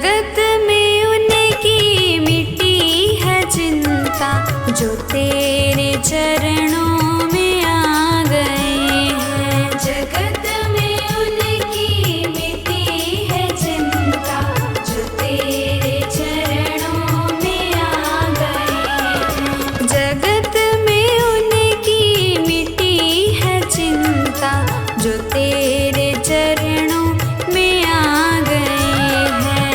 जगत में उनकी मिटी है चिंता, जो तेरे चरणों में आ गए हैं। जगत में उनकी मिटी है चिंता, जो तेरे चरणों में आ गए हैं। जगत में उनकी मिटी है चिंता, जो तेरे चरणों में आ गए हैं।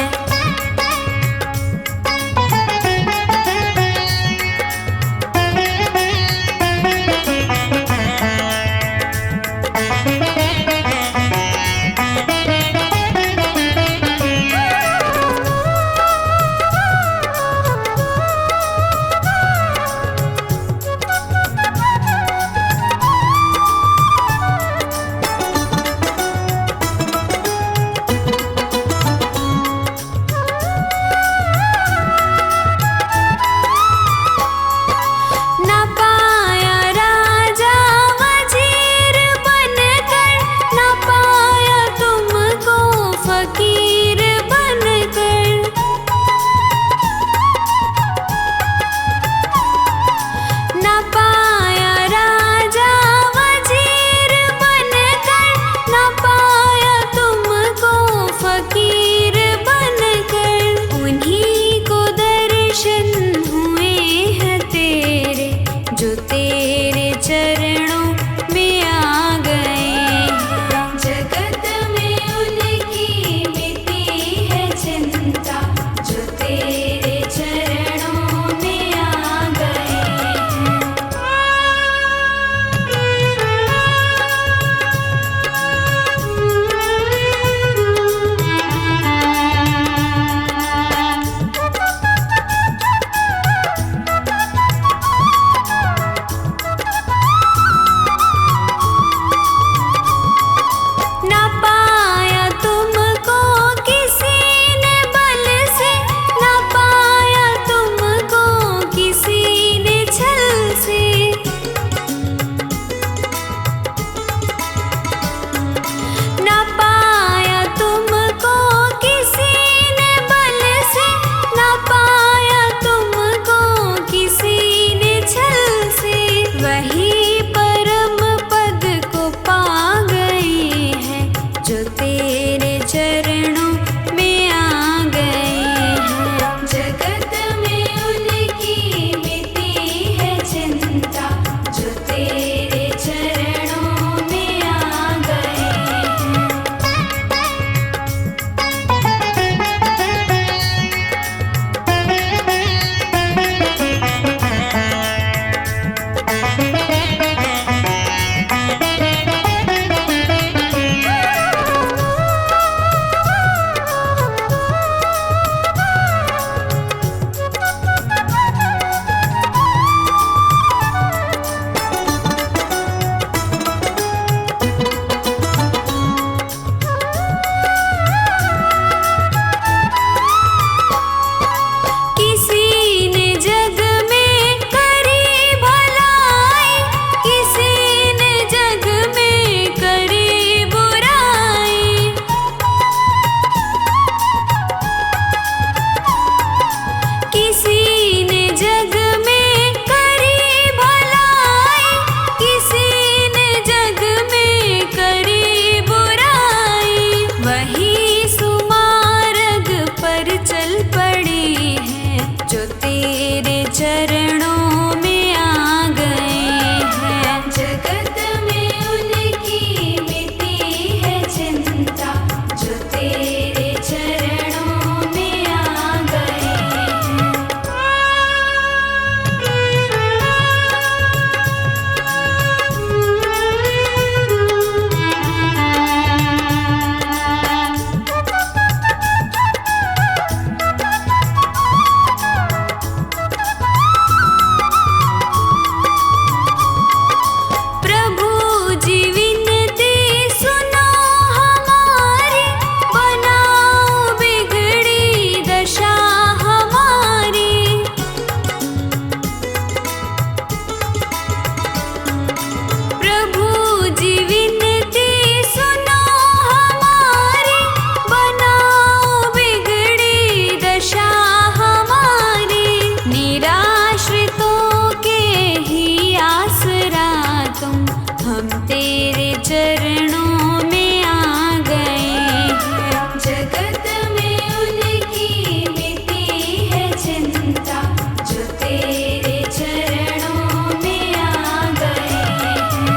चरणों में आ गए हैं। जगत में उनकी मिटी है चिंता, जो तेरे चरणों में आ गए हैं।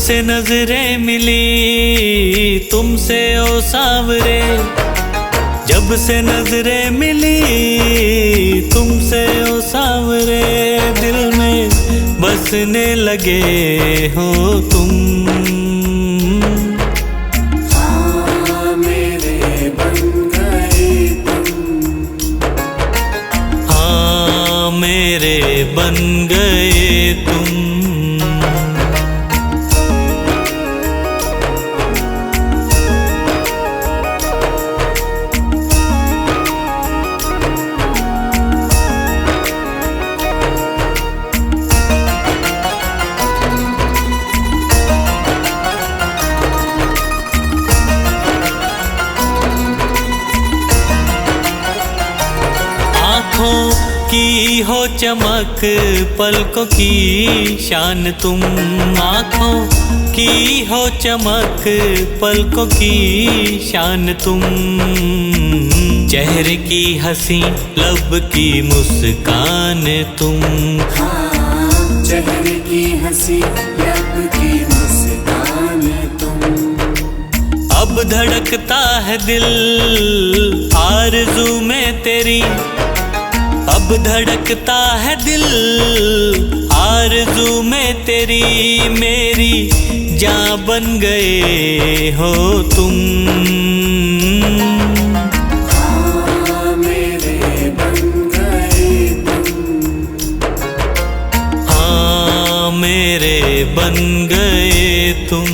से नजरें मिली तुमसे ओ सांवरे, जब से नजरें मिली तुमसे ओ सांवरे, दिल में बसने लगे हो तुम। हाँ मेरे बन गए तुम, हाँ मेरे बन गए तुम। की हो चमक पलकों की शान तुम, आँखों की हो चमक पलकों की शान तुम, चेहरे की हंसी लब की मुस्कान तुम। हाँ चेहरे की हंसी लब की मुस्कान तुम। अब धड़कता है दिल आरज़ू में तेरी, अब धड़कता है दिल आरज़ू में तेरी, मेरी जान बन गए हो तुम। हाँ मेरे बन गए तुम, हाँ मेरे बन गए तुम।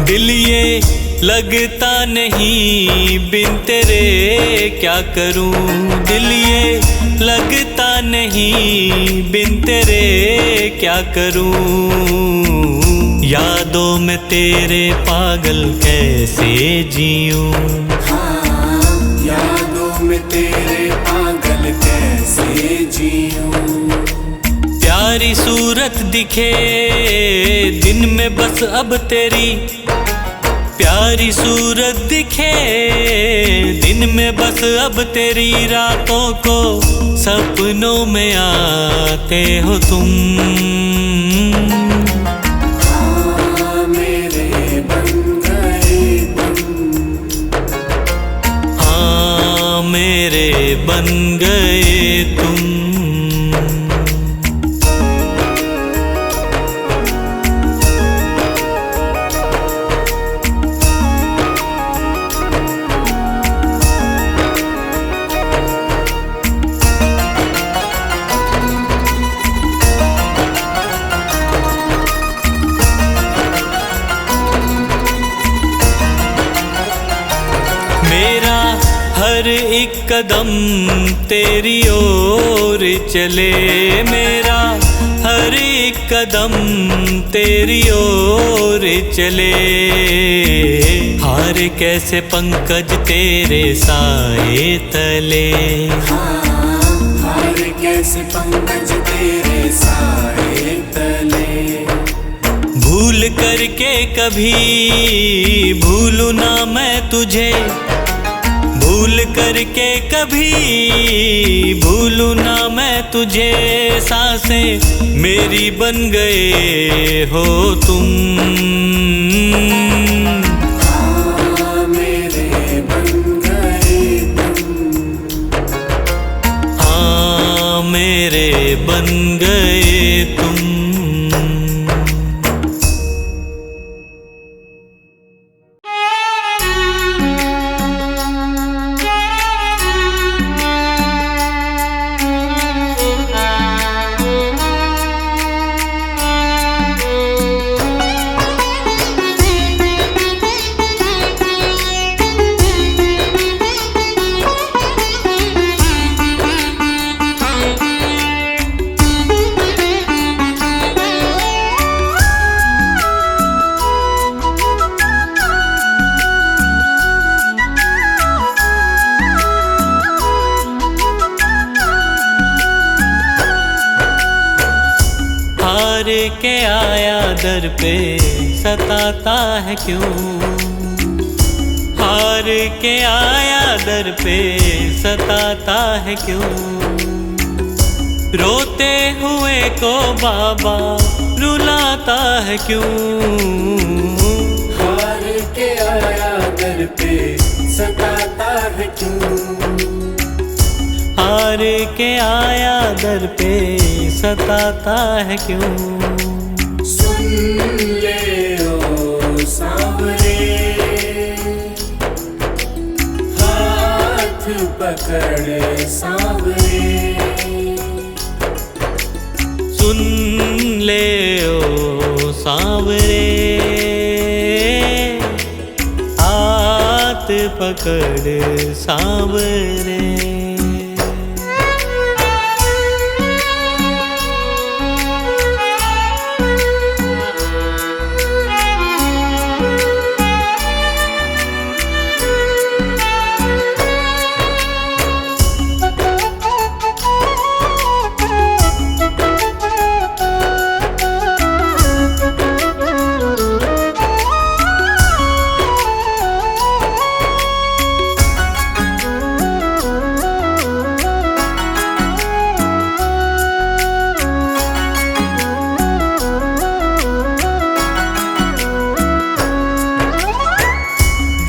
दिल ये लगता नहीं बिन तेरे क्या करूं, दिल ये लगता नहीं बिन तेरे क्या करूं, यादों में तेरे पागल कैसे जीऊं। हाँ यादों में तेरे पागल कैसे जीऊं। प्यारी सूरत दिखे दिन में बस अब तेरी, प्यारी सूरत दिखे दिन में बस अब तेरी, रातों को सपनों में आते हो तुम। हाँ मेरे बन गए तुम, हाँ मेरे बन गए तुम। मेरा हर एक कदम तेरी ओर चले, मेरा हर एक कदम तेरी ओर चले, हार कैसे पंकज तेरे साए तले। हाँ हार कैसे पंकज तेरे साए तले। भूल करके कभी भूलूं ना मैं तुझे, भूल करके कभी भूलूं ना मैं तुझे, सांसें मेरी बन गए हो तुम। हाँ मेरे बन गए तुम, हाँ मेरे बन गए तुम। हार के आया दर पे सताता है क्यों, हार के आया दर पे सताता है क्यों, रोते हुए को बाबा रुलाता है क्यों, हार के आया दर पे सताता है क्यों, हार के आया दर पे सताता है क्यों। सुन ले ओ सांवरे, हाथ पकड़ सांवरे, सुन ले ओ सांवरे, हाथ पकड़ सांवरे।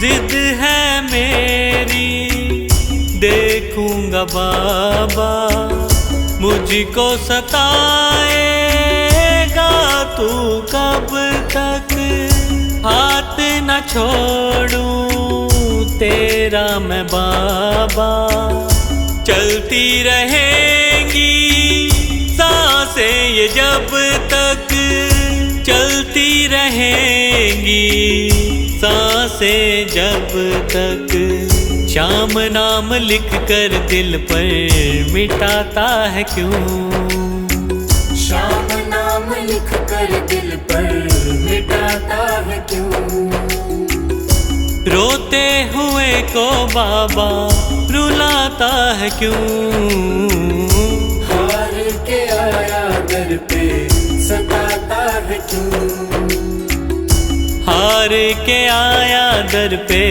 जिद है मेरी देखूंगा बाबा, मुझको सताएगा तू कब तक, हाथ न छोड़ूं तेरा मैं बाबा, चलती रहेंगी सांसें ये जब तक, चलती रहेंगी सांसें जब तक, श्याम नाम लिख कर दिल पर मिटाता है क्यों, श्याम नाम लिख कर दिल पर मिटाता है क्यों, रोते हुए को बाबा रुलाता है क्यों, हार के आया दर पे सताता है क्यों, हार के आया दर पे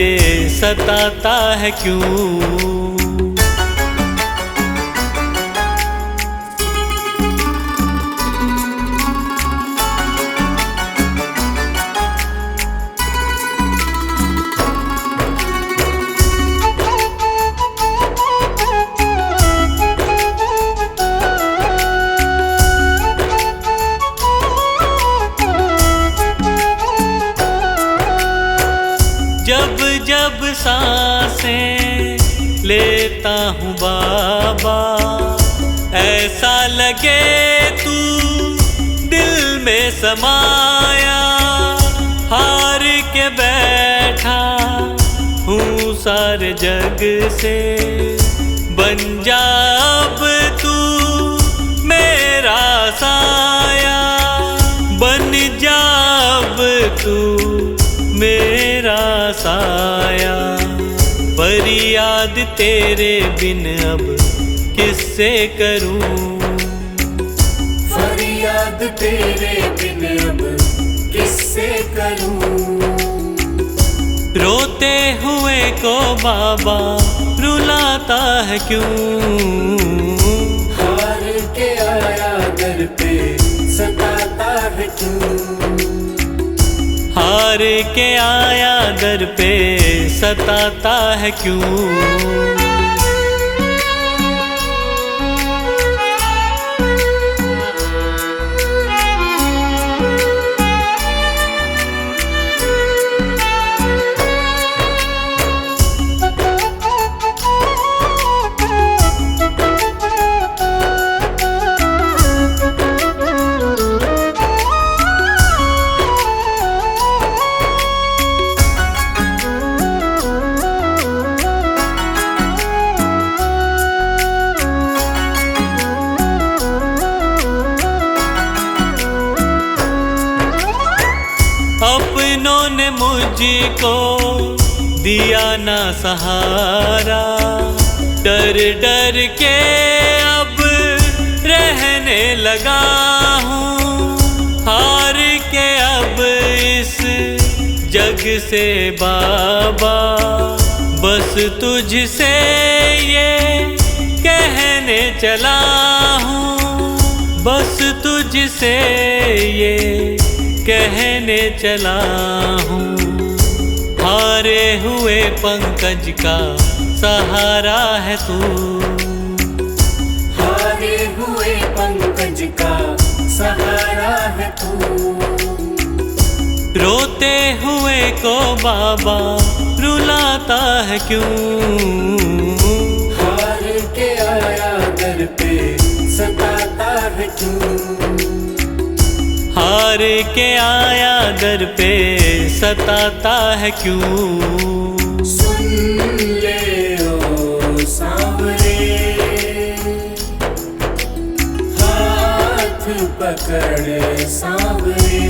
सताता है क्यों। जब जब सांसें लेता हूँ बाबा, ऐसा लगे तू दिल में समाया, हार के बैठा हूँ सारे जग से, बन जा अब तू मेरा साया, बन जा अब तू मेरा साया, फरियाद तेरे बिन अब किससे करूं, फरियाद तेरे बिन अब किससे करूं, रोते हुए को बाबा रुलाता है क्यों, हार के आया दर पे सताता है क्यों, हार के आया दर पे सताता है क्यों। अपनों ने मुझको दिया ना सहारा, डर डर के अब रहने लगा हूँ, से बाबा बस तुझसे ये कहने चला हूँ, बस तुझसे ये कहने चला हूँ। हारे हुए पंकज का सहारा है तू, हारे हुए पंकज का सहारा है तू। रोते हुए को बाबा रुलाता है क्यों, हार के आया दर पे सताता है क्यों, हार के आया दर पे सताता है क्यों। सुन ले ओ सांवरे, हाथ पकड़ सांवरे,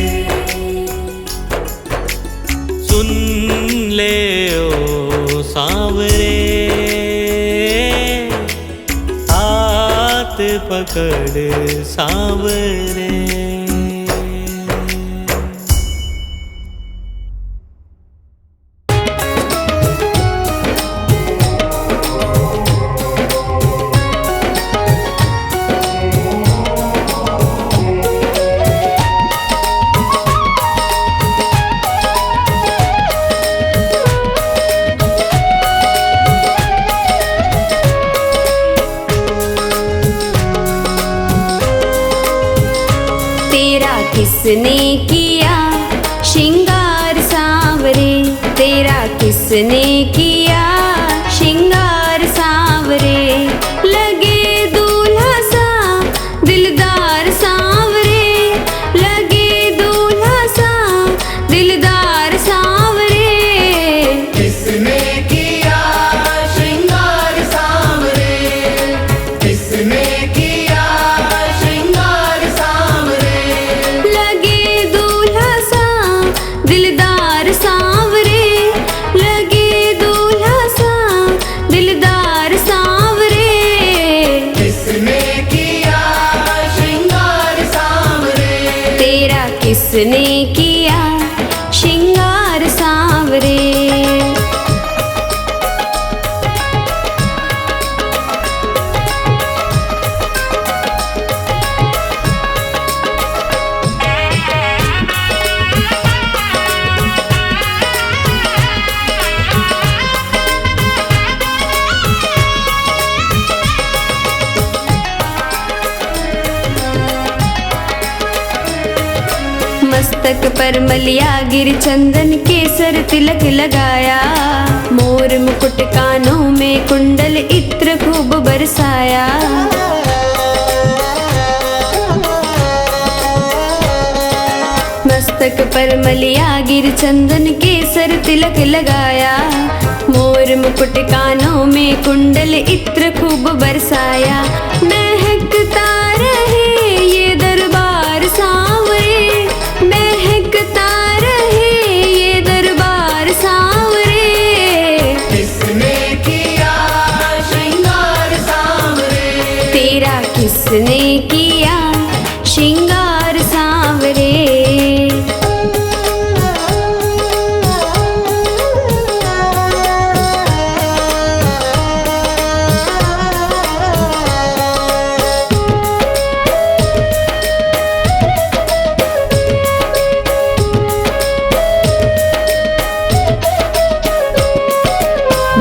सुन ले ओ सांवरे, हाथ पकड़ सांवरे। किसने किया श्रृंगार सांवरे, तेरा किसने किया श्रृंगार सांवरे। लगे दूल्हा सा दिलदार सांवरे, लगे दूल्हा सा दिलदार सांवरे। किसने किया श्रृंगार सांवरे, किसने किया श्रृंगार सांवरे, लगे दूल्हा सा दिलदार सांवरे, लगे दूल्हा सा दिलदार सांवरे। किसने किया श्रृंगार सांवरे, तेरा किसने किया श्रृंगार सांवरे। मस्तक पर मलिया गिर चंदन केसर तिलक लगाया, मोर मुकुट कानों में कुंडल इत्र खूब बरसाया। मस्तक पर मलिया गिर चंदन केसर तिलक लगाया, मोर मुकुट कानों में कुंडल इत्र खूब बरसाया। महकता रहे ये दरबार सांवरे, महकता रहे ये दरबार सांवरे। किसने किया श्रृंगार सांवरे, तेरा किसने किया श्रृंगार सांवरे।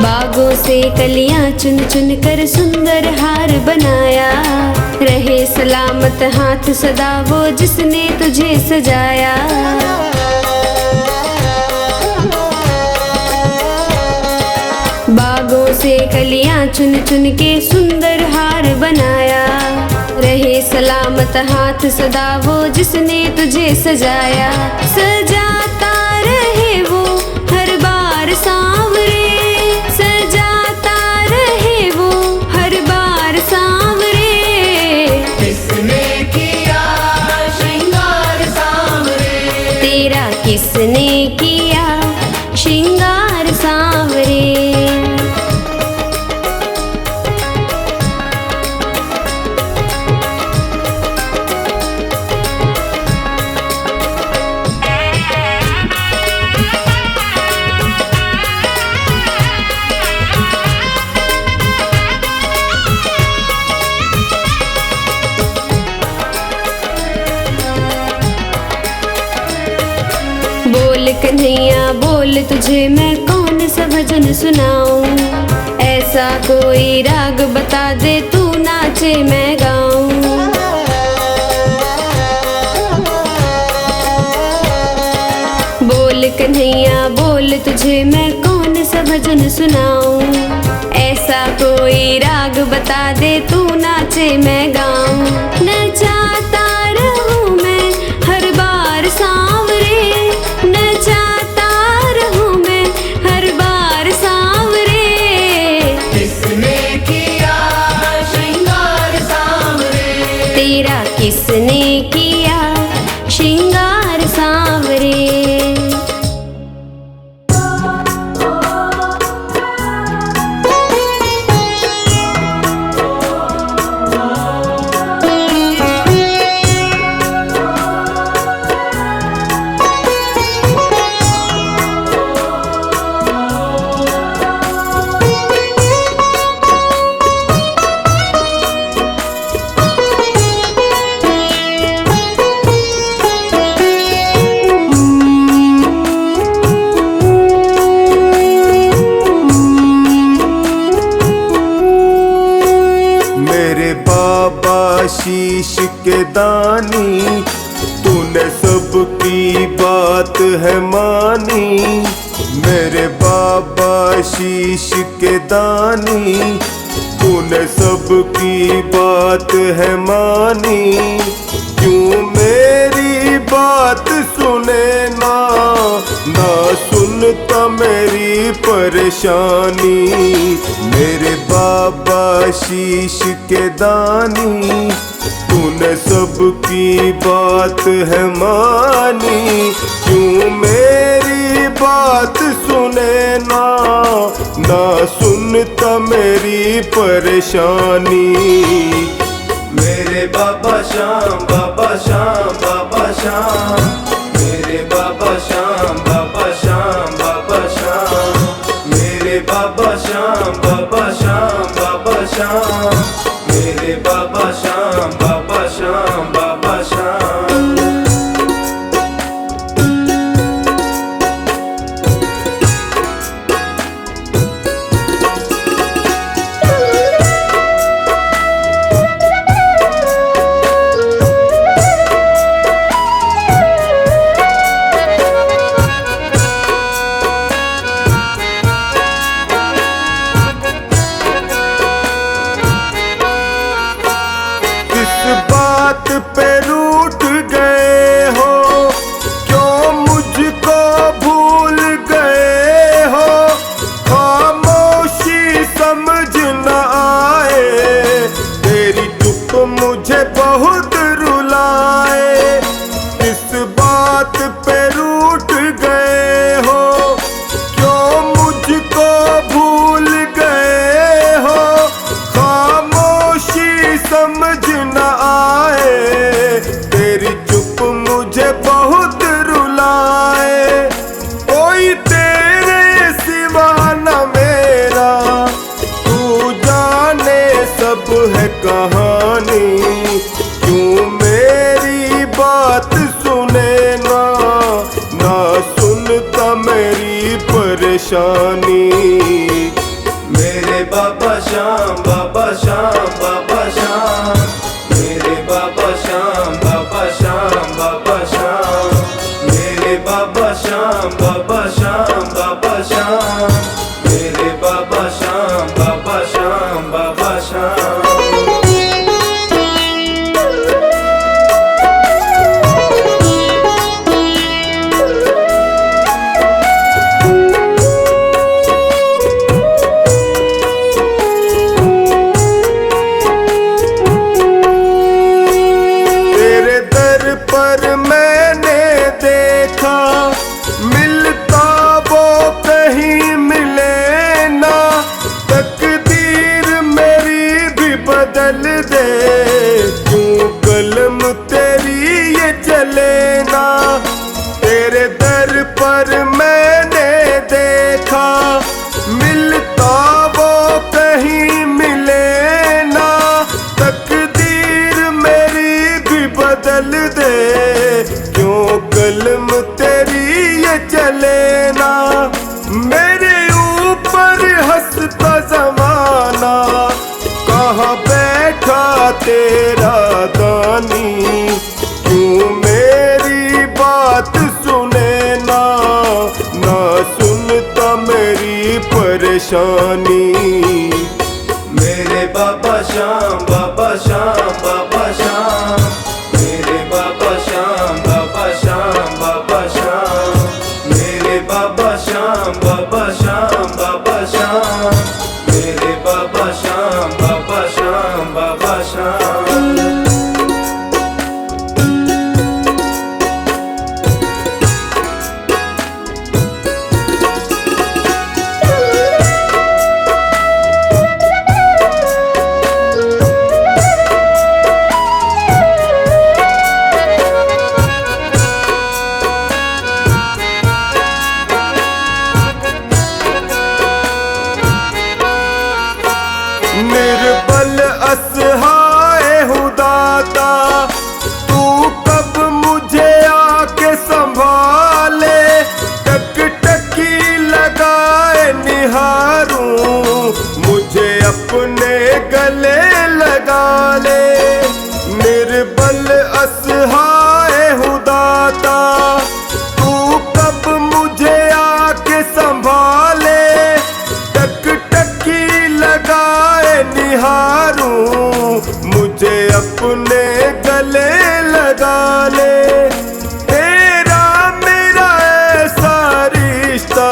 बागों से कलियां चुन चुन कर सुंदर हार बनाया, रहे सलामत हाथ सदा वो जिसने तुझे सजाया। बागों से कलियां चुन चुन के सुंदर हार बनाया, रहे सलामत हाथ सदा वो जिसने तुझे सजाया। सजाता रहे वो हर बार सांवरे, सजाता रहे वो हर बार सांवरे। किसने किया श्रृंगार सांवरे, तेरा किसने किया श्रृंगार सांवरे। कन्हैया बोल तुझे मैं कौन सा भजन सुनाऊं, ऐसा कोई राग बता दे तू नाचे मैं गाऊं। बोल कन्हैया बोल तुझे मैं कौन सा भजन सुनाऊं, ऐसा कोई राग बता दे तू नाचे मैं गाऊं। नचाता रहूं मैं हर बार सांवरे, नचाता रहूं मैं हर बार सांवरे। किसने किया श्रृंगार सांवरे, तेरा किसने किया श्रृंगार सांवरे। शीश के दानी तूने सबकी बात है मानी, मेरे बाबा शीश के दानी तूने सबकी बात है मानी। क्यों मेरी बात सुने ना, ना सुनता मेरी परेशानी, मेरे बाबा शीश के दानी तूने सबकी बात है मानी। क्यों मेरी बात सुने ना, ना सुनता मेरी परेशानी। मेरे बाबा श्याम बाबा श्याम बाबा श्याम, मेरे बाबा श्याम बाबा श्याम बाबा श्याम, मेरे बाबा श्याम बाबा श्याम बाबा श्याम, मेरे बाबा श्याम बाबा श्याम बाबा श्याम। पे रूठ गए हो, क्यों मुझको भूल गए हो, खामोशी समझ न आए, तेरी चुप मुझे बहुत रुलाए। किस बात पे रूठ गए हो, क्यों मुझको भूल गए हो, खामोशी समझ न आए, तेरी चुप मुझे बहुत रुलाए। कोई तेरे सिवा न मेरा, तू जाने सब है कहानी। क्यों मेरी बात सुने ना, ना सुनता मेरी परेशानी। मेरे बाबा श्याम बाबा श्याम बाबा श्याम, मेरे बाबा श्याम बाबा श्याम बाबा श्याम, मेरे बाबा श्याम बाबा श्याम बाबा श्याम, मेरे बाबा श्याम बाबा श्याम बाबा श्याम। पर मैंने देखा मिलता वो कहीं मिले ना, तकदीर मेरी भी बदल दे, क्यों कलम तेरी ये चले ना। तेरे दर पर मैंने देखा मिलता वो कहीं मिले ना, तकदीर मेरी भी बदल दे, क्यों कलम तेरी ये चले ना, मेरे ऊपर हंसता जमाना। कहाँ बैठा तेरा दानी, क्यों मेरी बात सुने ना, ना सुनता मेरी परेशानी। मेरे बाबा श्याम, बाबा श्याम, बाबा श्याम, मेरे बाबा श्याम, बाबा श्याम, बाबा श्याम, मेरे बाबा श्याम, बाबा श्याम, बाबा श्याम, मेरे बाबा श्याम, बाबा श्याम, बाबा श्याम। निर्बल असहाय हूँ दाता, तू कब मुझे आके संभाले। टकटकी लगाए निहारूं, मुझे अपने गले लगा ले। निर्बल असहाय हूँ दाता, तू कब मुझे आके संभाले। टकटकी लगाए निहारूं, मुझे अपने गले लगा ले। तेरा मेरा ऐसा रिश्ता,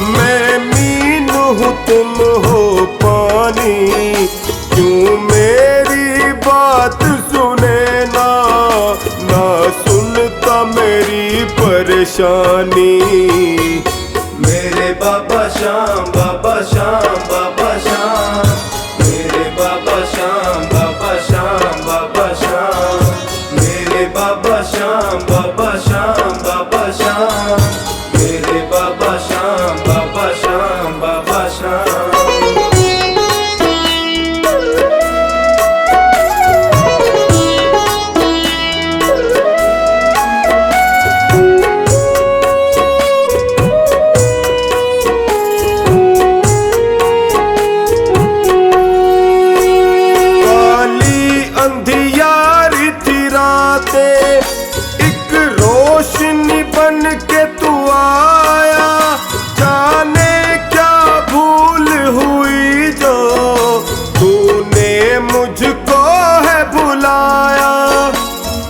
मैं मीन हूँ तुम हो पानी। क्यों मेरी बात सुने ना, ना सुनता मेरी परेशानी। मेरे बाबा श्याम, बाबा श्याम, बाबा श्याम, मेरे बाबा श्याम, बाबा श्याम, बाबा श्याम, मेरे बाबा श्याम, बाबा श्याम, बाबा श्याम, मेरे बाबा श्याम, बाबा श्याम, बाबा श्याम। अंधियारी थी रातें, एक रोशनी बन के तू आया। जाने क्या भूल हुई जो तूने मुझको है भुलाया।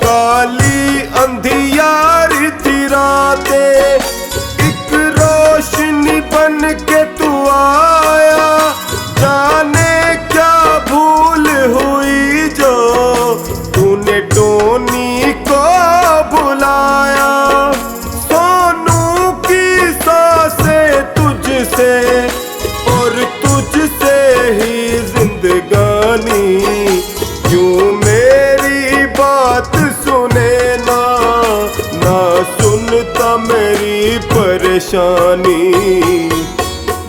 काली अंधियारी थी रातें, एक रोशनी बन के तू आया। जाने क्या भूल हुई जो तूने टोनी को बुलाया। सोनू की सांसें तुझसे और तुझसे ही जिंदगानी। क्यों मेरी बात सुने ना, ना सुनता मेरी परेशानी।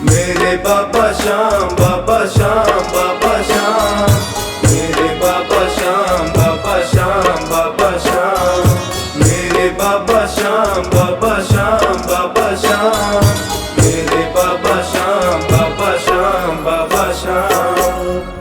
मेरे बाबा श्याम, बाबा श्याम, बाबा श्याम, मेरे बाबा श्याम, बाबा श्याम, बाबा श्याम, मेरे बाबा श्याम, बाबा श्याम, बाबा श्याम, मेरे बाबा श्याम, बाबा श्याम, बाबा श्याम।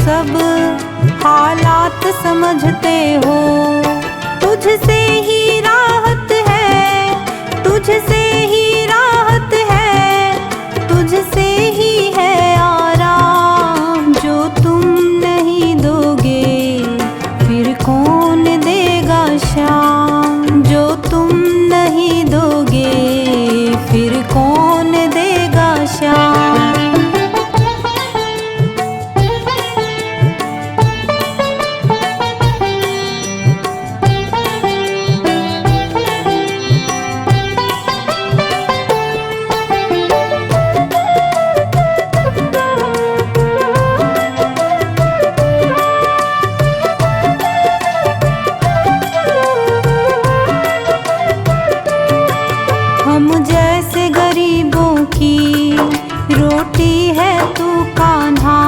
सब हालात समझते हो। तुझसे ही राहत है, तुझसे ही राहत है, तुझसे ही है आराम। जो तुम नहीं दोगे फिर कौन देगा शाम। जो तुम नहीं दोगे फिर कौन देगा शाम। हम जैसे गरीबों की रोटी है तू कान्हा,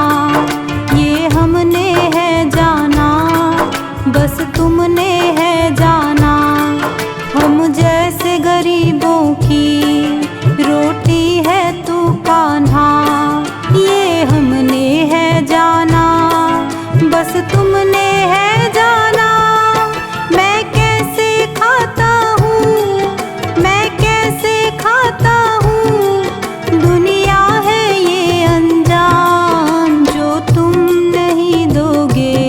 ये हमने है जाना, बस तुमने है जाना। हम जैसे गरीबों की रोटी है तू कान्हा, ये हमने है जाना, बस तुमने है जाना। मैं कैसे खाता हूँ, मैं कैसे खाता हूँ, दुनिया है ये अनजान। जो तुम नहीं दोगे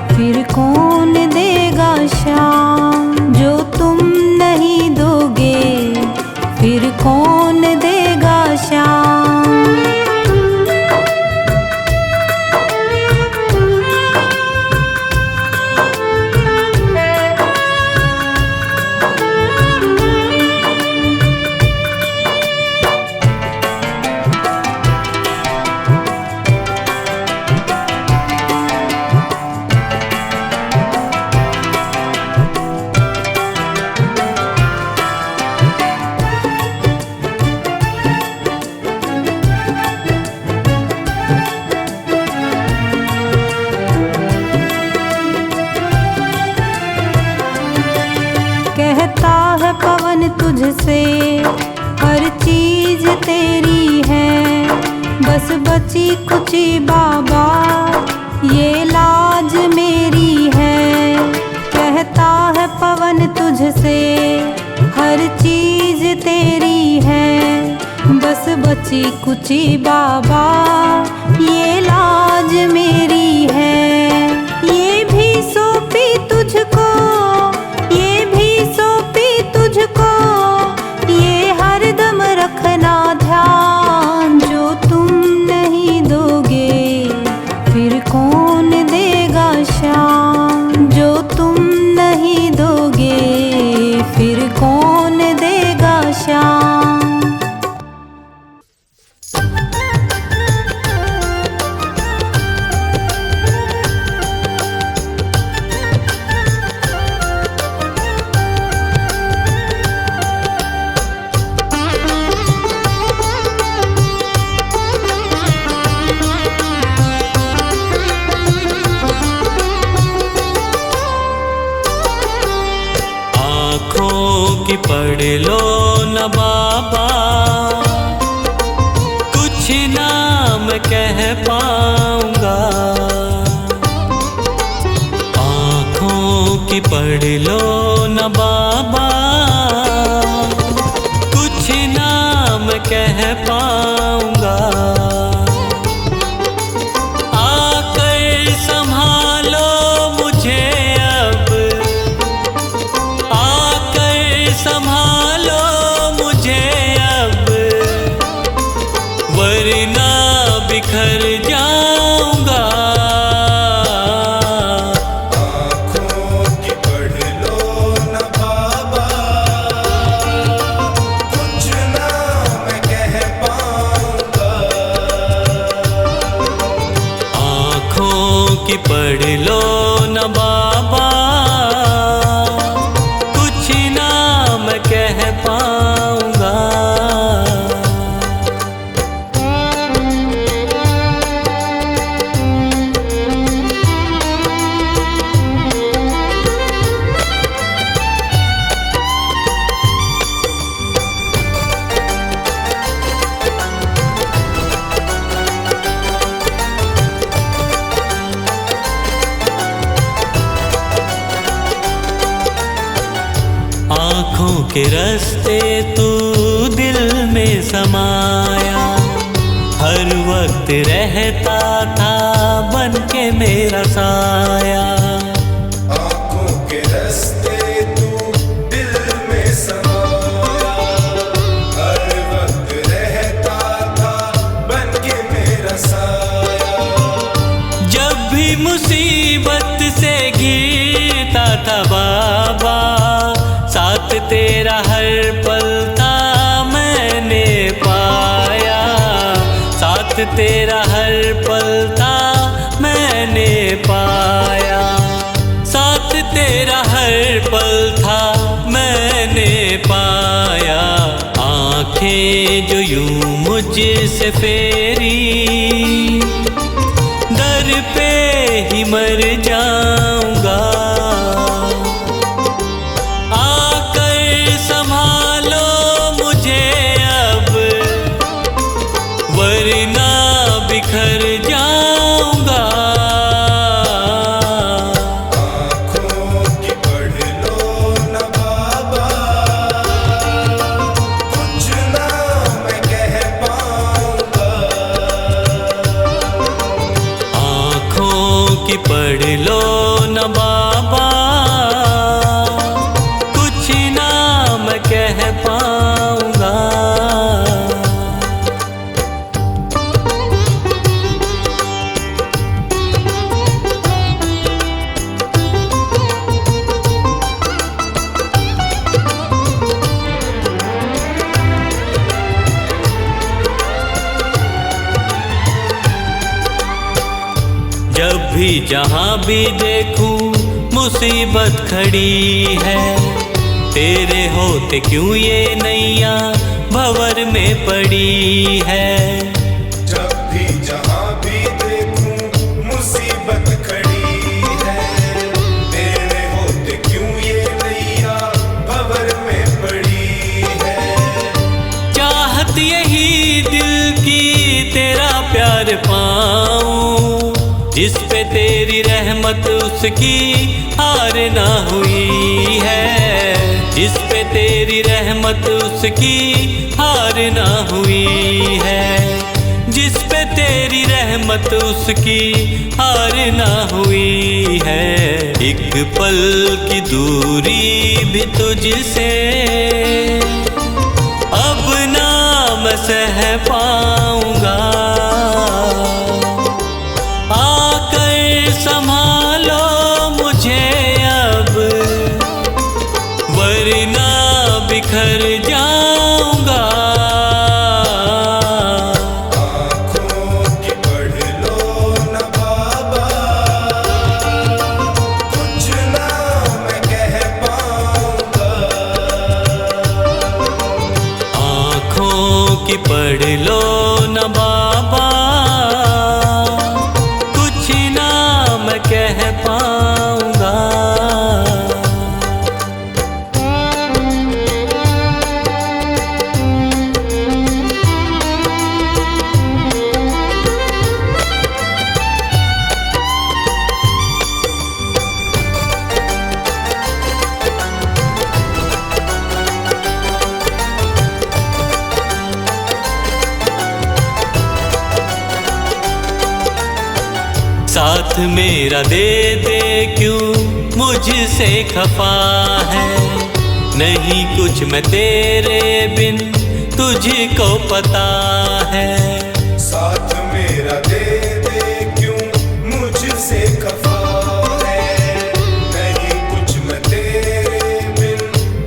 फिर कौन देगा शाम। जो तुम नहीं दोगे फिर कौन देगा शाम। कहता है पवन तुझसे हर चीज तेरी है, बस बची कुची बाबा ये लाज मेरी है। कहता है पवन तुझसे हर चीज तेरी है, बस बची कुची बाबा ये लाज मेरी है। ये भी सौंपी तुझको, ये भी सौंपी तुझको, ये हरदम रखना ध्यान। जो तुम नहीं दोगे फिर कौन देगा शाम। जो तुम नहीं दोगे फिर कौन देगा शाम। कि पढ़ लो न बाबा, कुछ ना मैं कह पाऊंगा। आँखों की पढ़ लो न बाबा, कुछ ना मैं कह पाऊंगा। आकर संभालो मुझे अब, संभालो मुझे अब, वरना बिखर जाऊंगा। आँखों की पढ़ लो न बाबा, कुछ ना मैं कह पाऊंगा। आँखों की पढ़ लो न बाबा, कुछ ना मैं कह पाऊंगा। के रास्ते तू दिल में समाया, हर वक्त रहता था बन के मेरा साया। आँखों के रास्ते तू दिल में समाया, हर वक्त रहता था बन के मेरा साया। जब भी मुसीबत से घिरता था बाबा, साथ तेरा हर पल था मैंने पाया, साथ तेरा हर पल था मैंने पाया, साथ तेरा हर पल था मैंने पाया। आँखें जो यूं मुझसे फेरी, दर पे ही मर जाऊंगा, आकर संभालो मुझे अब, वरना बिखर जाऊंगा। आँखों की पढ़ लो न बाबा, कुछ ना मैं कह पाऊंगा। आँखों की पढ़ लो न बाबा, कुछ ना मैं कह पाऊंगा। जब भी जहाँ भी देखूं मुसीबत खड़ी है, तेरे होते क्यों ये नैया भंवर में पड़ी है। जब भी जहाँ भी देखूं मुसीबत खड़ी है, तेरे होते क्यों ये नैया भंवर में पड़ी है। चाहत यही दिल की तेरा प्यार पाऊं, जिस पे तेरी रहमत उसकी हार ना हुई है, जिस पे तेरी रहमत उसकी हार ना हुई है, जिस पे तेरी रहमत उसकी हार ना हुई है। एक पल की दूरी भी तुझसे अब ना मैं सह पाऊंगा, आकर संभालो मुझे अब, वरना बिखर जाऊंगा। आँखों की पढ़ लो न बाबा, कुछ ना मैं कह पाऊंगा। आँखों की पढ़ लो न बाबा, कुछ ना मैं कह पाऊंगा। साथ मेरा दे दे क्यों मुझसे खफा है, नहीं कुछ मैं तेरे बिन तुझको पता है। साथ मेरा दे दे क्यों मुझसे खफा है, नहीं कुछ मैं तेरे बिन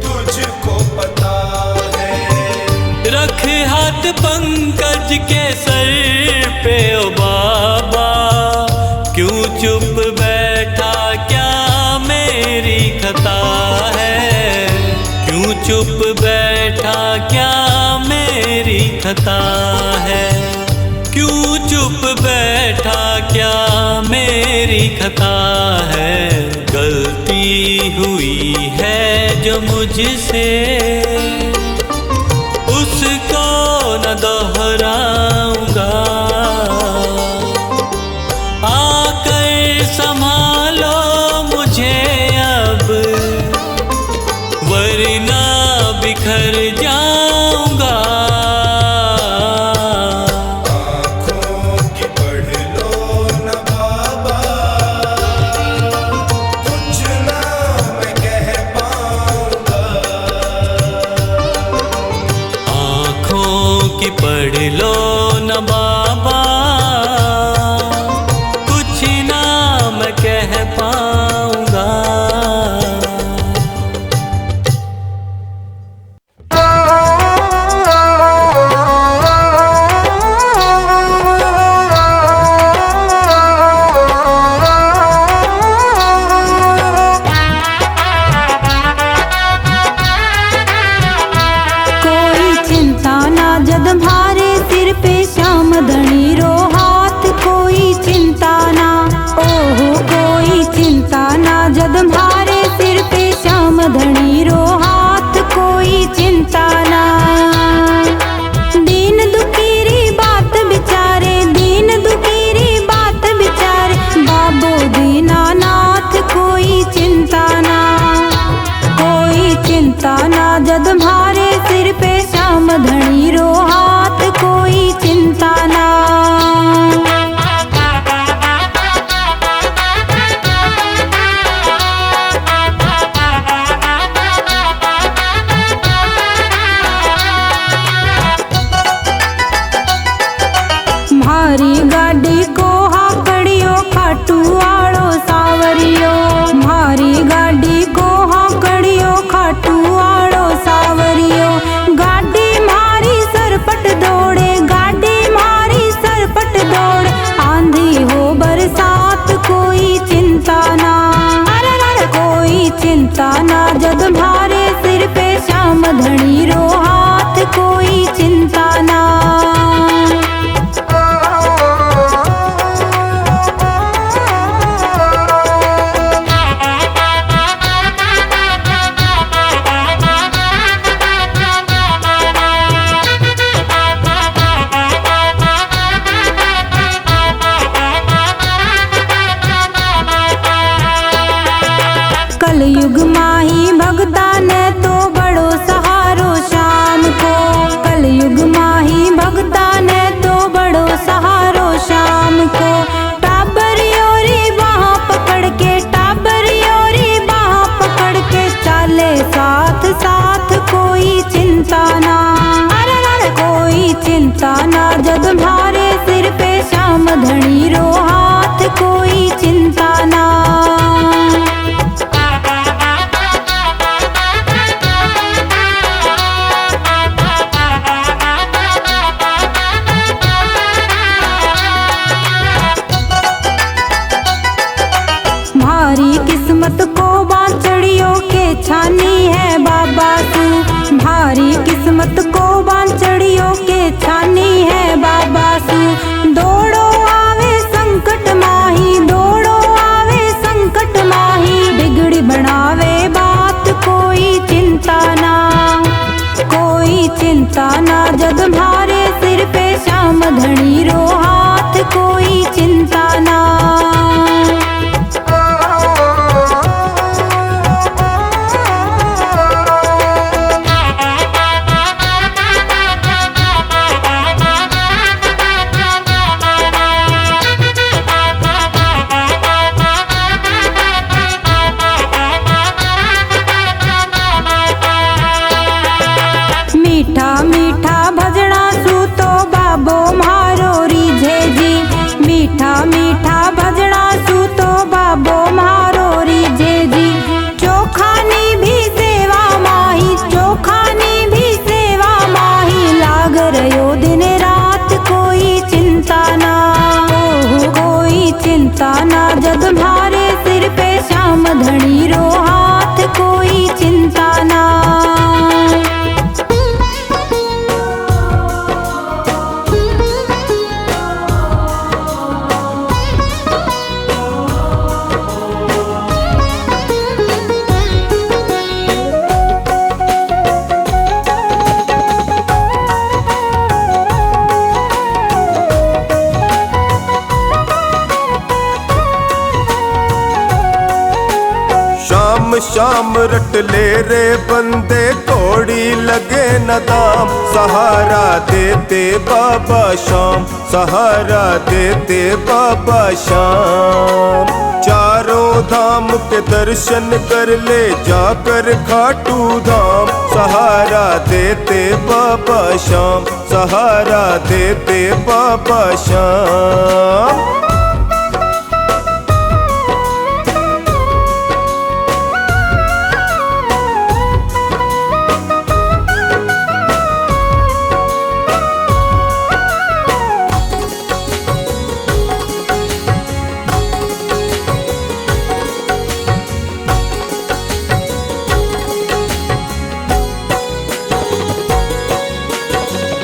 तुझको पता है। रख हाथ पंकज के सर पे ओ बाबा, क्यों चुप बैठा क्या मेरी खता है, क्यों चुप बैठा क्या मेरी खता है, क्यों चुप बैठा क्या मेरी खता है। गलती हुई है जो मुझसे उसको न दोहराऊंगा, आकर संभालो मुझे अब, वरना चिंता ना जब भारे सिर पे श्याम धनी रो हाथ कोई चिंता ना। कलयुग माही भगता ने तो बड़ो सहारो शाम को, कलयुग माही भगता ने तो बड़ो सहारो शाम को। टाबरियोरी बाह पकड़ के, टाबरियोरी बाह पकड़ के चाले साथ साथ कोई चिंता ना, अरे अरे कोई चिंता ना जब भारे सिर पे श्याम धनी रो हाथ कोई चिंता ना। भारी किस्मत को बांचड़ियों के छानी है बाबा तू, भारी किस्मत को बांचड़ियों के छानी है बाबा तू। दौड़ो आवे संकट माही, दौड़ो आवे संकट माही, बिगड़ी बनावे बात कोई चिंता ना, कोई चिंता ना जब भारे सिर पे श्याम धनी रो हाथ कोई चिंता ना। मीठा मीठा भजड़ा सू तो बाबो म्हारो रीझे जी, मीठा मीठा भजड़ा सू तो बाबो म्हारो रीझे जी। चोखानी भी सेवा माही, चोखानी भी सेवा माही, लाग रयो दिन रात कोई चिंता ना, कोई चिंता ना जब भारे सिर पे श्याम धनी रो हाथ कोई चिंता ना। शाम शाम रट ले रे बंदे कोड़ी लगे न दाम, सहारा देते बाबा शाम, सहारा देते बाबा शाम। चारों धाम के दर्शन कर ले जाकर खाटू धाम, सहारा देते बाबा शाम, सहारा देते बाबा शाम।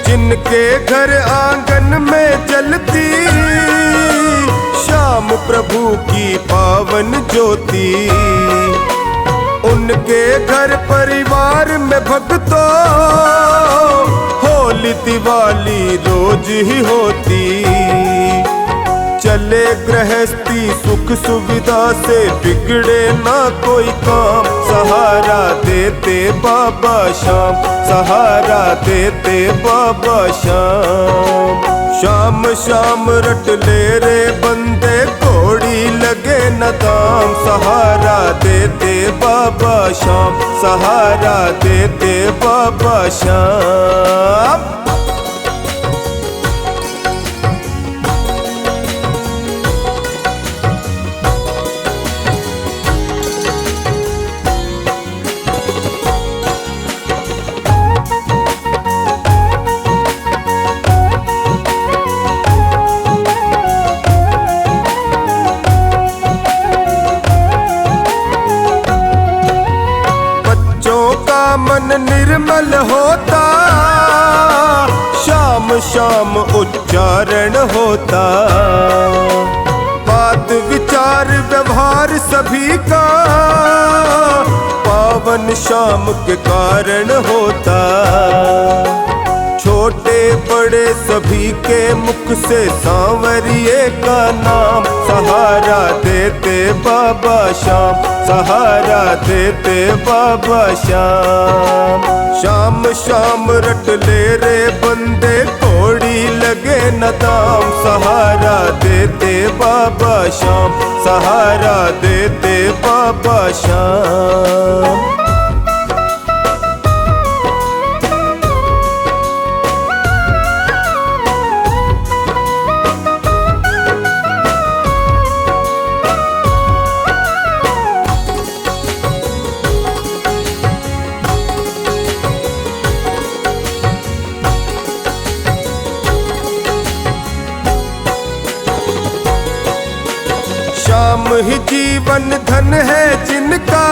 जिनके घर आंगन में जलती श्याम प्रभु की पावन ज्योति, उनके घर परिवार में भक्तों होली दिवाली रोज ही होती। चले गृहस्थी सुख सुविधा से बिगड़े ना कोई काम, सहारा देते बाबा शाम, सहारा देते बाबा शाम। शाम शाम रट ले रे बंदे कोड़ी लगे न दाम, सहारा देते बाबा शाम, सहारा देते बाबा शाम। कल होता, शाम शाम उच्चारण होता। बात विचार व्यवहार सभी का पावन शाम के कारण होता। छोटे बड़े सभी के मुख से सांवरिये का नाम सहारा देते बाबा श्याम, सहारा देते बाबा श्याम। शाम शाम रट ले रे बंदे कोड़ी लगे न दाम, सहारा देते बाबा श्याम, सहारा देते बाबा श्याम। श्याम ही जीवन धन है जिनका,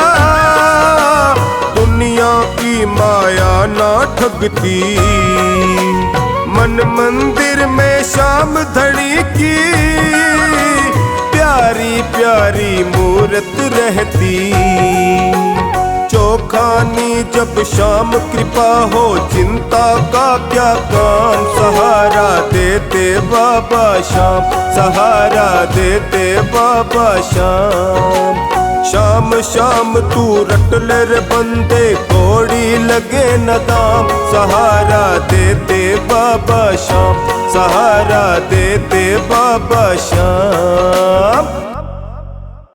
दुनिया की माया ना ठगती। मन मंदिर में श्याम धनी की प्यारी प्यारी मूरत रहती। चौखानी जब श्याम कृपा हो चिंता का क्या काम, सहारा देते बाबा श्याम, सहारा देते बाबा श्याम। श्याम श्याम तू रट ले रे बंदे कोड़ी लगे न दाम, सहारा देते बाबा श्याम, सहारा देते बाबा श्याम।